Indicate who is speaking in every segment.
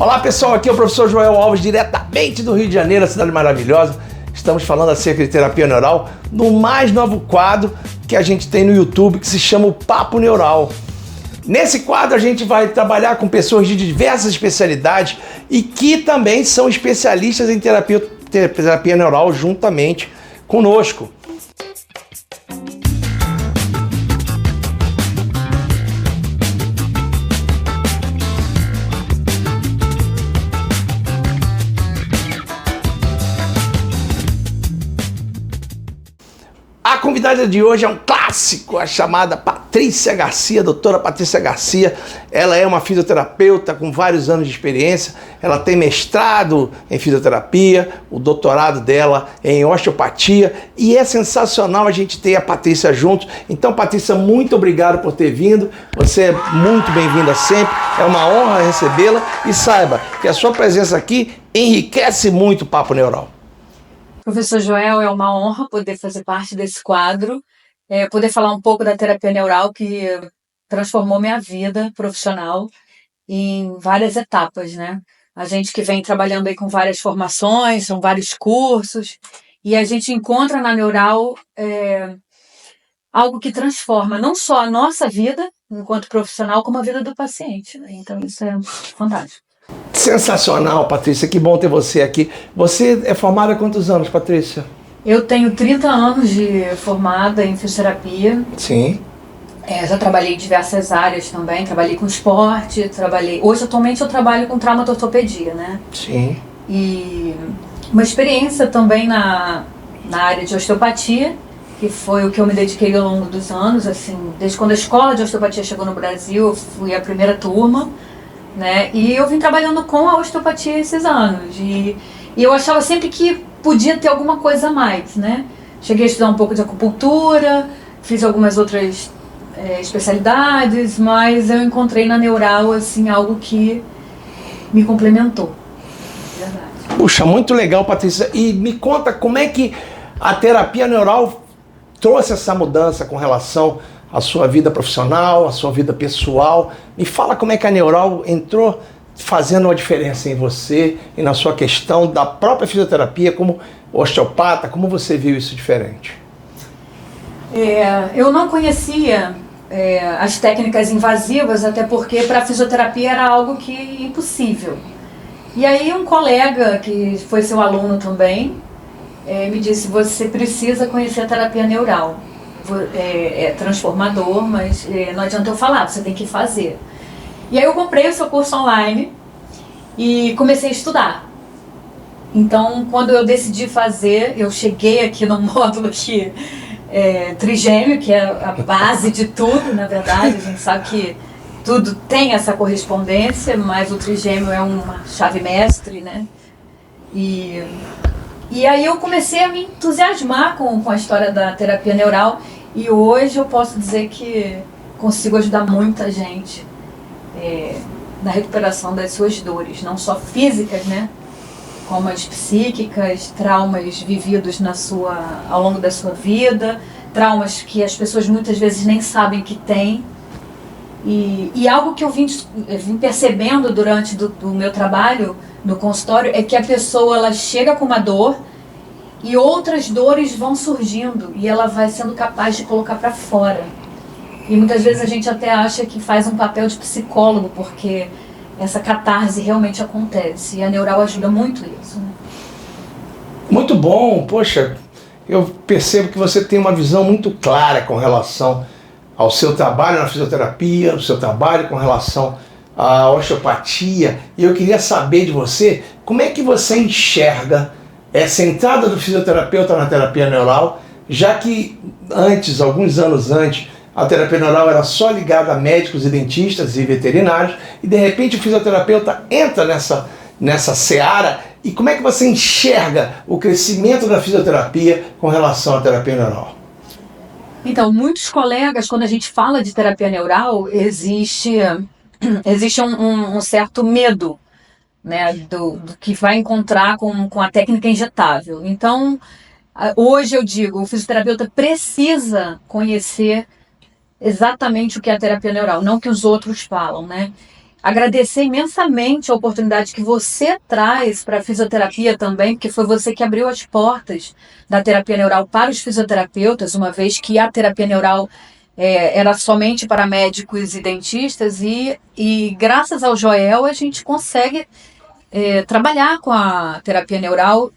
Speaker 1: Olá pessoal, aqui é o professor Joel Alves, diretamente do Rio de Janeiro, a cidade maravilhosa. Estamos falando acerca de terapia neural no mais novo quadro que a gente tem no YouTube, que se chama o Papo Neural. Nesse quadro a gente vai trabalhar com pessoas de diversas especialidades e que também são especialistas em terapia neural juntamente conosco. A convidada de hoje é um clássico, a chamada Patrícia Garcia, doutora Patrícia Garcia. Ela é uma fisioterapeuta com vários anos de experiência, ela tem mestrado em fisioterapia, o doutorado dela é em osteopatia e é sensacional a gente ter a Patrícia junto. Então, Patrícia, muito obrigado por ter vindo, você é muito bem-vinda sempre, é uma honra recebê-la e saiba que a sua presença aqui enriquece muito o Papo Neural.
Speaker 2: Professor Joel, é uma honra poder fazer parte desse quadro, poder falar um pouco da terapia neural que transformou minha vida profissional em várias etapas, né? A gente que vem trabalhando aí com várias formações, são vários cursos, e a gente encontra na neural algo que transforma não só a nossa vida enquanto profissional, como a vida do paciente, né? Então isso é fantástico.
Speaker 1: Sensacional, Patrícia, que bom ter você aqui. Você é formada há quantos anos, Patrícia?
Speaker 2: Eu tenho 30 anos de formada em fisioterapia.
Speaker 1: Sim.
Speaker 2: Já trabalhei em diversas áreas também, trabalhei com esporte, Hoje, atualmente, eu trabalho com traumatortopedia, né?
Speaker 1: Sim.
Speaker 2: E uma experiência também na área de osteopatia, que foi o que eu me dediquei ao longo dos anos, assim, desde quando a escola de osteopatia chegou no Brasil, eu fui a primeira turma, né? E eu vim trabalhando com a osteopatia esses anos. E eu achava sempre que podia ter alguma coisa a mais, né? Cheguei a estudar um pouco de acupuntura, fiz algumas outras especialidades, mas eu encontrei na neural, assim, algo que me complementou. Verdade.
Speaker 1: Puxa, muito legal, Patrícia. E me conta como é que a terapia neural trouxe essa mudança com relação à sua vida profissional, à sua vida pessoal. Me fala como é que a neural entrou fazendo uma diferença em você e na sua questão da própria fisioterapia como osteopata, como você viu isso diferente?
Speaker 2: Eu não conhecia as técnicas invasivas, até porque para a fisioterapia era algo que impossível. E aí um colega, que foi seu aluno também, me disse: você precisa conhecer a terapia neural. É transformador, mas não adianta eu falar, você tem que fazer. E aí eu comprei o seu curso online e comecei a estudar. Então, quando eu decidi fazer, eu cheguei aqui no módulo aqui, trigêmeo, que é a base de tudo, na verdade. A gente sabe que tudo tem essa correspondência, mas o trigêmeo é uma chave mestre, né? E aí eu comecei a me entusiasmar com a história da terapia neural e hoje eu posso dizer que consigo ajudar muita gente na recuperação das suas dores, não só físicas, né, como as psíquicas, traumas vividos ao longo da sua vida, traumas que as pessoas muitas vezes nem sabem que têm. E algo que eu vim percebendo durante do meu trabalho no consultório é que a pessoa, ela chega com uma dor e outras dores vão surgindo e ela vai sendo capaz de colocar para fora. E muitas vezes a gente até acha que faz um papel de psicólogo, porque essa catarse realmente acontece e a neural ajuda muito isso, né?
Speaker 1: Muito bom, poxa, eu percebo que você tem uma visão muito clara com relação ao seu trabalho na fisioterapia, ao seu trabalho com relação à osteopatia, e eu queria saber de você, como é que você enxerga essa entrada do fisioterapeuta na terapia neural, já que antes, alguns anos antes, a terapia neural era só ligada a médicos e dentistas e veterinários, e de repente o fisioterapeuta entra nessa seara, e como é que você enxerga o crescimento da fisioterapia com relação à terapia neural?
Speaker 2: Então, muitos colegas, quando a gente fala de terapia neural, existe um certo medo, né, do que vai encontrar com a técnica injetável. Então, hoje eu digo, o fisioterapeuta precisa conhecer exatamente o que é a terapia neural, não o que os outros falam, né? agradecer imensamente a oportunidade que você traz para a fisioterapia também, porque foi você que abriu as portas da terapia neural para os fisioterapeutas, uma vez que a terapia neural era somente para médicos e dentistas, e graças ao Joel a gente consegue trabalhar com a terapia neural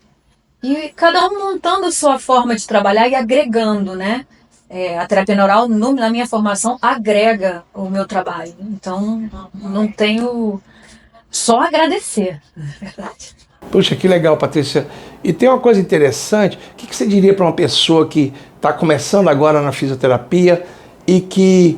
Speaker 2: e cada um montando a sua forma de trabalhar e agregando, né? A terapia neural, na minha formação, agrega o meu trabalho. Então, não tenho só agradecer, na verdade.
Speaker 1: Puxa, que legal, Patrícia. E tem uma coisa interessante, o que você diria para uma pessoa que está começando agora na fisioterapia e que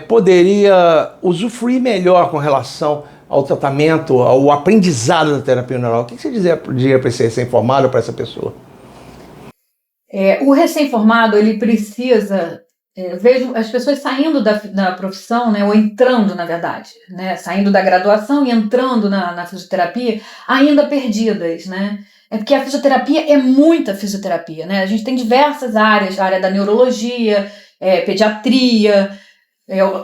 Speaker 1: poderia usufruir melhor com relação ao tratamento, ao aprendizado da terapia neural? O que você diria para esse recém-formado, para essa pessoa?
Speaker 2: O recém-formado, ele precisa... vejo as pessoas saindo da profissão, né, ou entrando, na verdade, né, saindo da graduação e entrando na fisioterapia, ainda perdidas, né? Porque a fisioterapia é muita fisioterapia, né? A gente tem diversas áreas, a área da neurologia, pediatria,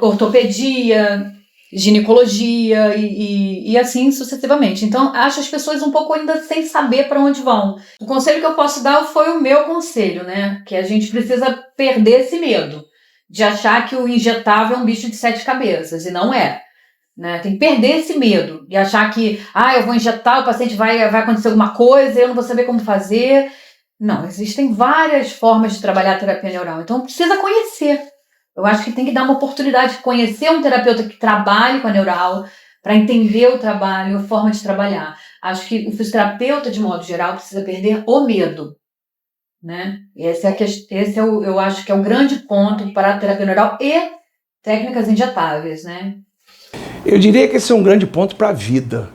Speaker 2: ortopedia, ginecologia e assim sucessivamente. Então, acho as pessoas um pouco ainda sem saber para onde vão. O conselho que eu posso dar foi o meu conselho, né? Que a gente precisa perder esse medo de achar que o injetável é um bicho de 7 cabeças, e não é. Né? Tem que perder esse medo de achar que eu vou injetar, o paciente vai acontecer alguma coisa, eu não vou saber como fazer. Não, existem várias formas de trabalhar a terapia neural, então precisa conhecer. Eu acho que tem que dar uma oportunidade de conhecer um terapeuta que trabalhe com a neural, para entender o trabalho, a forma de trabalhar. Acho que o fisioterapeuta, de modo geral, precisa perder o medo. Né? Eu acho que é o grande ponto para a terapia neural e técnicas injetáveis. Né?
Speaker 1: Eu diria que esse é um grande ponto para a vida.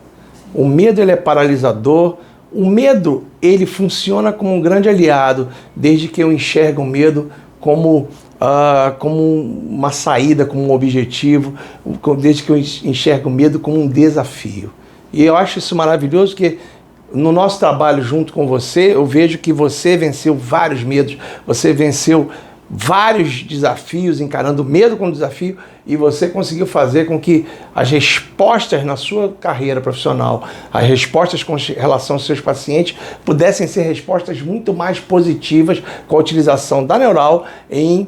Speaker 1: O medo ele é paralisador. O medo ele funciona como um grande aliado, desde que eu enxergo o medo como uma saída, como um objetivo, desde que eu enxergo o medo como um desafio. E eu acho isso maravilhoso, porque no nosso trabalho junto com você, eu vejo que você venceu vários medos, você venceu vários desafios, encarando o medo como desafio, e você conseguiu fazer com que as respostas na sua carreira profissional, as respostas com relação aos seus pacientes, pudessem ser respostas muito mais positivas com a utilização da neural em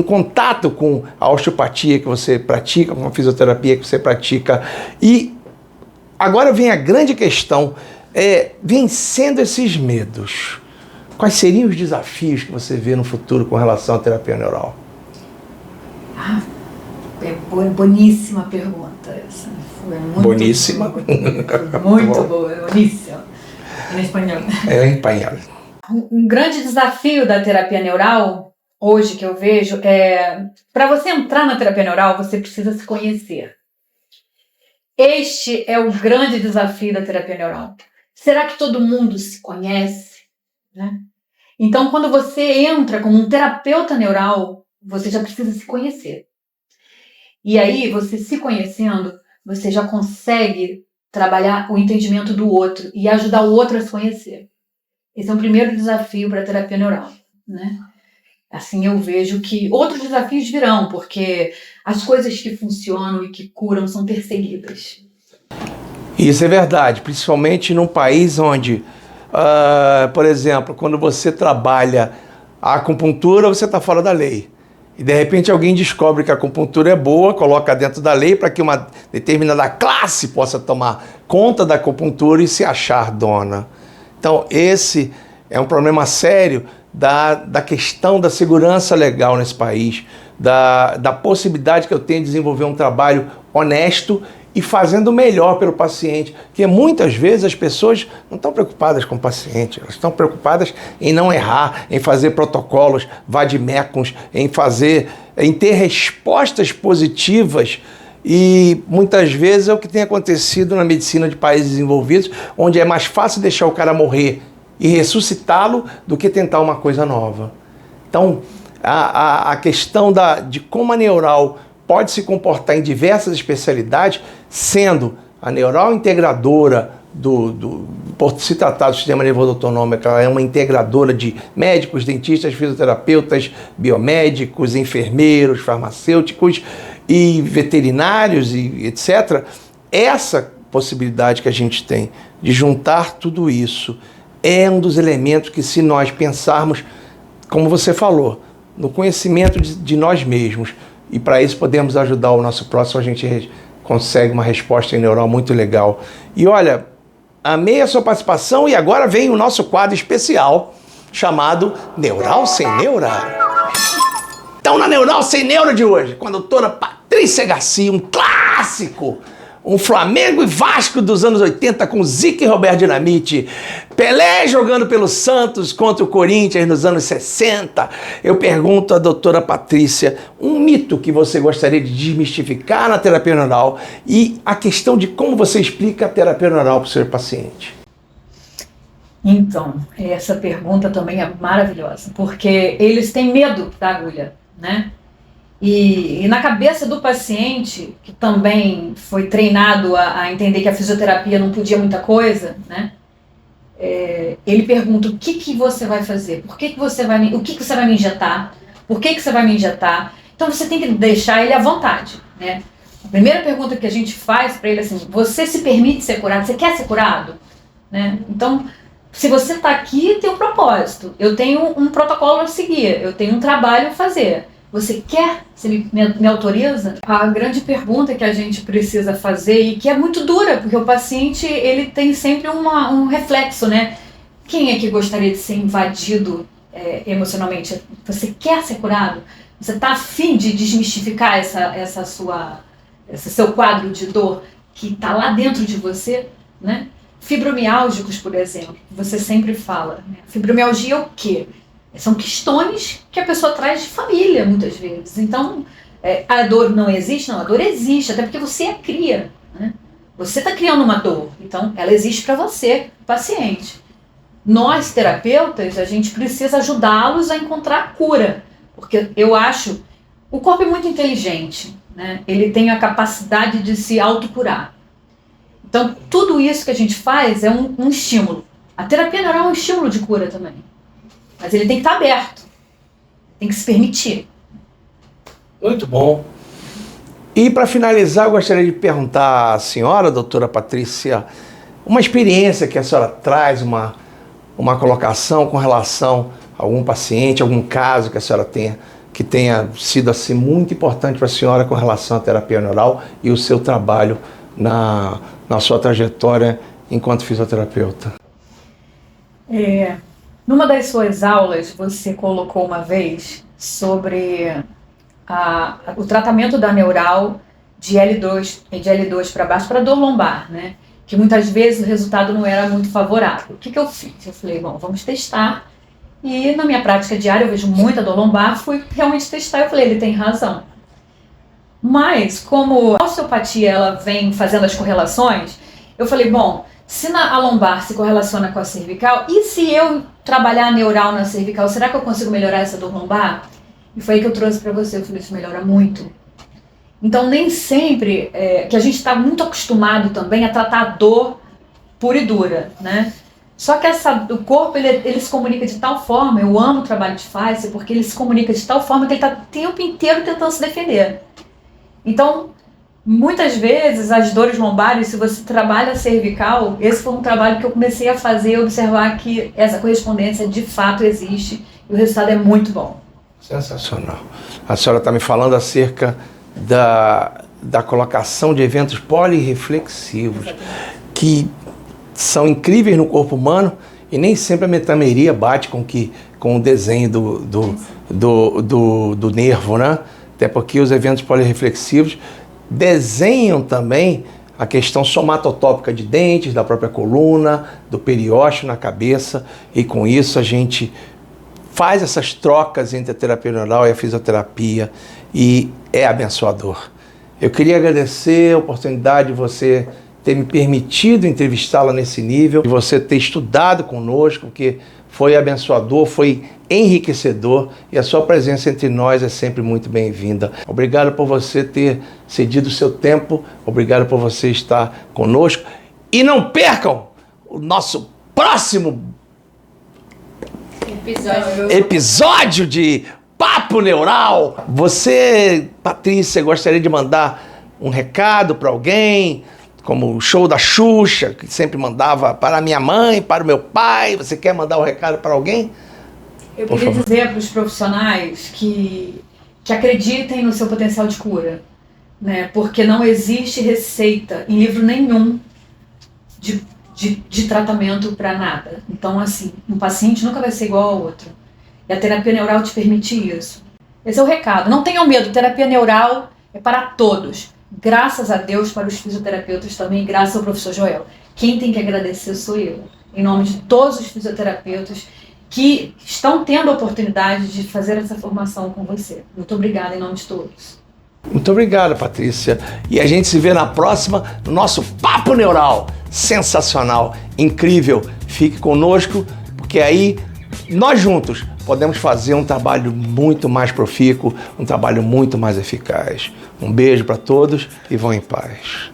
Speaker 1: contato com a osteopatia que você pratica, com a fisioterapia que você pratica. E agora vem a grande questão, vencendo esses medos. Quais seriam os desafios que você vê no futuro com relação à terapia neural?
Speaker 2: Boníssima pergunta essa. Foi muito
Speaker 1: boníssima?
Speaker 2: Muito boa, boníssima. Em espanhol.
Speaker 1: Em espanhol.
Speaker 2: Um grande desafio da terapia neural, hoje que eu vejo, para você entrar na terapia neural, você precisa se conhecer. Este é o grande desafio da terapia neural. Será que todo mundo se conhece? Né? Então, quando você entra como um terapeuta neural, você já precisa se conhecer. E aí, você se conhecendo, você já consegue trabalhar o entendimento do outro e ajudar o outro a se conhecer. Esse é o primeiro desafio para a terapia neural. Né? Assim, eu vejo que outros desafios virão, porque as coisas que funcionam e que curam são perseguidas.
Speaker 1: Isso é verdade, principalmente num país onde... por exemplo, quando você trabalha a acupuntura, você está fora da lei. E de repente alguém descobre que a acupuntura é boa, coloca dentro da lei para que uma determinada classe possa tomar conta da acupuntura e se achar dona. Então esse é um problema sério da questão da segurança legal nesse país, da possibilidade que eu tenho de desenvolver um trabalho honesto e fazendo o melhor pelo paciente, porque muitas vezes as pessoas não estão preocupadas com o paciente, elas estão preocupadas em não errar, em fazer protocolos vademecums, em ter respostas positivas, e muitas vezes é o que tem acontecido na medicina de países desenvolvidos, onde é mais fácil deixar o cara morrer e ressuscitá-lo do que tentar uma coisa nova. Então, a questão de como a neural pode se comportar em diversas especialidades, sendo a neural integradora por se tratar do sistema nervoso autonômico, ela é uma integradora de médicos, dentistas, fisioterapeutas, biomédicos, enfermeiros, farmacêuticos, e veterinários e etc., essa possibilidade que a gente tem de juntar tudo isso é um dos elementos que, se nós pensarmos, como você falou, no conhecimento de nós mesmos, e para isso podemos ajudar o nosso próximo, a gente consegue uma resposta neural muito legal. E olha, amei a sua participação e agora vem o nosso quadro especial chamado Neural Sem Neura. Então, na Neural Sem Neura de hoje, com a doutora Patrícia Garcia, um clássico, um Flamengo e Vasco dos anos 80 com Zico e Roberto Dinamite, Pelé jogando pelo Santos contra o Corinthians nos anos 60. Eu pergunto à doutora Patrícia um mito que você gostaria de desmistificar na terapia neural e a questão de como você explica a terapia neural para o seu paciente.
Speaker 2: Então, essa pergunta também é maravilhosa, porque eles têm medo da agulha, né? E na cabeça do paciente, que também foi treinado a entender que a fisioterapia não podia muita coisa, né? Ele pergunta: o que você vai fazer? O que você vai me injetar? Por que você vai me injetar? Então você tem que deixar ele à vontade, né? A primeira pergunta que a gente faz para ele é assim: você se permite ser curado? Você quer ser curado? Né? Então, se você está aqui, tem um propósito. Eu tenho um protocolo a seguir. Eu tenho um trabalho a fazer. Você quer? Você me autoriza? A grande pergunta que a gente precisa fazer, e que é muito dura, porque o paciente ele tem sempre um reflexo, né? Quem é que gostaria de ser invadido emocionalmente? Você quer ser curado? Você está afim de desmistificar esse seu quadro de dor que está lá dentro de você, né? Fibromiálgicos, por exemplo, você sempre fala, né? Fibromialgia é o quê? São questões que a pessoa traz de família, muitas vezes. Então, a dor não existe? Não, a dor existe, até porque você a cria, né? Você está criando uma dor, então ela existe para você, paciente. Nós, terapeutas, a gente precisa ajudá-los a encontrar a cura, porque eu acho o corpo é muito inteligente, né? Ele tem a capacidade de se autocurar. Então, tudo isso que a gente faz é um estímulo. A terapia neural é um estímulo de cura também. Mas ele tem que estar aberto. Tem que se permitir.
Speaker 1: Muito bom. E para finalizar, eu gostaria de perguntar à senhora, doutora Patrícia, uma experiência que a senhora traz, uma colocação com relação a algum paciente, algum caso que a senhora tenha, que tenha sido assim, muito importante para a senhora com relação à terapia neural e o seu trabalho na sua trajetória enquanto fisioterapeuta.
Speaker 2: Numa das suas aulas, você colocou uma vez sobre o tratamento da neural de L2 para baixo, para dor lombar, né? Que muitas vezes o resultado não era muito favorável. O que eu fiz? Eu falei, bom, vamos testar. E na minha prática diária, eu vejo muita dor lombar, fui realmente testar. Eu falei, ele tem razão. Mas, como a osteopatia ela vem fazendo as correlações, eu falei, bom, se a lombar se correlaciona com a cervical, e se eu trabalhar a neural na cervical, será que eu consigo melhorar essa dor lombar? E foi aí que eu trouxe para você, eu falei, isso melhora muito. Então, nem sempre, que a gente está muito acostumado também a tratar a dor pura e dura, né? Só que o corpo, ele se comunica de tal forma, eu amo o trabalho de Pfizer, porque ele se comunica de tal forma que ele está o tempo inteiro tentando se defender. Então, muitas vezes, as dores lombares, se você trabalha a cervical, esse foi um trabalho que eu comecei a fazer, observar que essa correspondência de fato existe e o resultado é muito bom.
Speaker 1: Sensacional. A senhora está me falando acerca da colocação de eventos polirreflexivos, que são incríveis no corpo humano e nem sempre a metameria bate com o desenho do nervo, né? Até porque os eventos polirreflexivos desenham também a questão somatotópica de dentes, da própria coluna, do periósteo na cabeça, e com isso a gente faz essas trocas entre a terapia neural e a fisioterapia e é abençoador. Eu queria agradecer a oportunidade de você ter me permitido entrevistá-la nesse nível, de você ter estudado conosco, porque foi abençoador, foi enriquecedor e a sua presença entre nós é sempre muito bem-vinda. Obrigado por você ter cedido o seu tempo, obrigado por você estar conosco e não percam o nosso próximo episódio de Papo Neural. Você, Patrícia, gostaria de mandar um recado para alguém, como o show da Xuxa, que sempre mandava para a minha mãe, para o meu pai? Você quer mandar um recado para alguém?
Speaker 2: Eu queria dizer para os profissionais que acreditem no seu potencial de cura, né? Porque não existe receita em livro nenhum de tratamento para nada. Então, assim, um paciente nunca vai ser igual ao outro. E a terapia neural te permite isso. Esse é o recado. Não tenham medo, terapia neural é para todos. Graças a Deus, para os fisioterapeutas também, graças ao professor Joel. Quem tem que agradecer sou eu, em nome de todos os fisioterapeutas que estão tendo a oportunidade de fazer essa formação com você. Muito obrigada em nome de todos.
Speaker 1: Muito obrigado, Patrícia. E a gente se vê na próxima, no nosso Papo Neural. Sensacional, incrível. Fique conosco, porque aí nós juntos podemos fazer um trabalho muito mais profícuo, um trabalho muito mais eficaz. Um beijo para todos e vão em paz.